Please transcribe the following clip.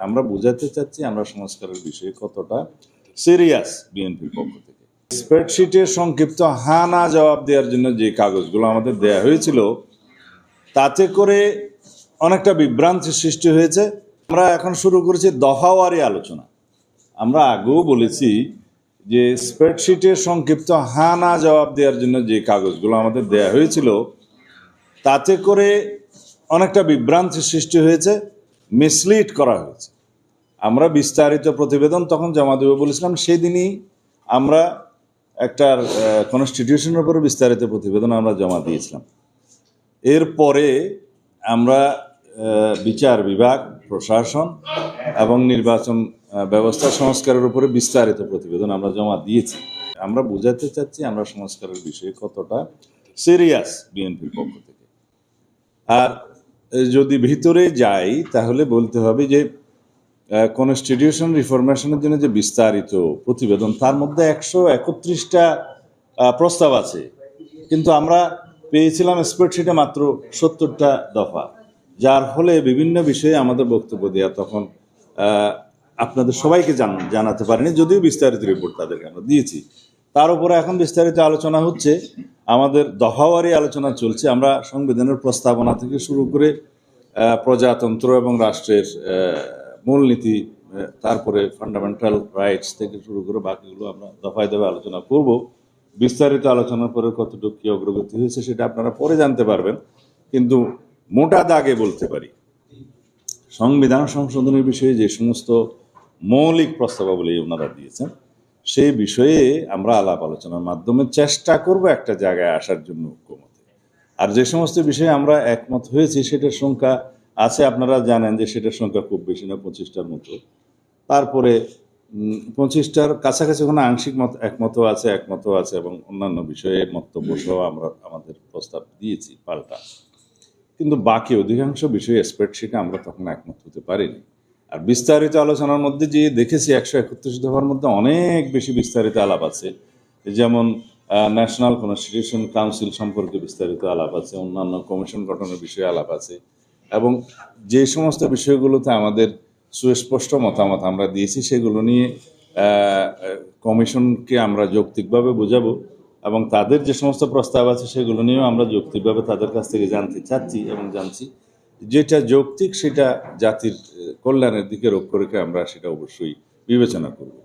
আমরা বোঝাতে চাচ্ছি আমরা সংস্কারের বিষয়ে কতটা সিরিয়াস বিএনপির পক্ষ থেকে। স্প্রেডশিটের সংক্ষিপ্ত হ্যাঁ না জবাব দেওয়ার জন্য যে কাগজগুলো আমাদের দেয়া হয়েছিল তাতে করে অনেকটা বিভ্রান্তি সৃষ্টি হয়েছে। আমরা এখন শুরু করেছি দফাওয়ারি আলোচনা। আমরা আগেও বলেছি যে স্প্রেডশিটের সংক্ষিপ্ত হ্যাঁ না জবাব দেওয়ার জন্য যে কাগজগুলো আমাদের দেয়া হয়েছিল তাতে করে অনেকটা বিভ্রান্তি সৃষ্টি হয়েছে, মিসলিড করা হয়েছে। আমরা বিস্তারিত প্রতিবেদন তখন জমা দেবো বলেছিলাম, সেদিনই আমরা একটা কনস্টিটিউশনের উপরে বিস্তারিত প্রতিবেদন আমরা জমা দিয়েছিলাম। এরপরে আমরা বিচার বিভাগ, প্রশাসন এবং নির্বাচন ব্যবস্থা সংস্কারের উপরে বিস্তারিত প্রতিবেদন আমরা জমা দিয়েছি। আমরা বোঝাতে চাচ্ছি আমরা সংস্কারের বিষয়ে কতটা সিরিয়াস বিএনপির পক্ষ থেকে। আর যদি ভিতরে যাই তাহলে বলতে হবে যে কনস্টিটিউশন রিফরমেশনের জন্য যে বিস্তারিত প্রতিবেদন তার মধ্যে 131টা প্রস্তাব আছে, কিন্তু আমরা পেয়েছিলাম স্প্রেডশিটে মাত্র 70টা দফা, যার ফলে বিভিন্ন বিষয়ে আমাদের বক্তব্য দেওয়া তখন আপনাদের সবাইকে জানাতে পারিনি, যদিও বিস্তারিত রিপোর্ট তাদেরকে আমরা দিয়েছি। তার উপরে এখন বিস্তারিত আলোচনা হচ্ছে, আমাদের দফাওয়ারি আলোচনা চলছে। আমরা সংবিধানের প্রস্তাবনা থেকে শুরু করে প্রজাতন্ত্র এবং রাষ্ট্রের মূলনীতি, তারপরে ফান্ডামেন্টাল রাইটস থেকে শুরু করে বাকিগুলো আমরা দফায় দফায় আলোচনা করব। বিস্তারিত আলোচনার পরে কতটুকু কী অগ্রগতি হয়েছে সেটা আপনারা পরে জানতে পারবেন, কিন্তু মোটা দাগে বলতে পারি সংবিধান সংশোধনের বিষয়ে যে সমস্ত মৌলিক প্রস্তাবাবলী ওনারা দিয়েছেন সেই বিষয়ে আমরা আলাপ আলোচনার মাধ্যমে চেষ্টা করব একটা জায়গায় আসার জন্য ঐক্যমতে। আর যে সমস্ত বিষয়ে আমরা একমত হয়েছি সেটার সংখ্যা আছে, আপনারা জানেন যে সেটার সংখ্যা খুব বেশি না, 25টার মতো। তারপরে 25টার কাছাকাছি ওখানে আংশিক একমতও আছে এবং অন্যান্য বিষয়ে মন্তব্য সহ আমরা আমাদের প্রস্তাব দিয়েছি পাল্টা, কিন্তু বাকি অধিকাংশ বিষয়ে স্প্রেডশিটে আমরা তখন একমত হতে পারিনি। আর বিস্তারিত আলোচনার মধ্যে যে দেখেছি 131 দফার মধ্যে অনেক বেশি বিস্তারিত আলাপ আছে, যেমন ন্যাশনাল কনস্টিটিউশন কাউন্সিল সম্পর্কে বিস্তারিত আলাপ আছে, অন্যান্য কমিশন গঠনের বিষয়ে আলাপ আছে, এবং যে সমস্ত বিষয়গুলোতে আমাদের সুস্পষ্ট মতামত আমরা দিয়েছি সেগুলো নিয়ে কমিশনকে আমরা যৌক্তিকভাবে বোঝাবো, এবং তাদের যে সমস্ত প্রস্তাব আছে সেগুলো নিয়েও আমরা যৌক্তিকভাবে তাদের কাছ থেকে জানতে চাচ্ছি এবং জানছি। যেটা যৌক্তিক সেটা জাতির কল্যাণের দিকে লক্ষ্য রেখে আমরা সেটা অবশ্যই বিবেচনা করব।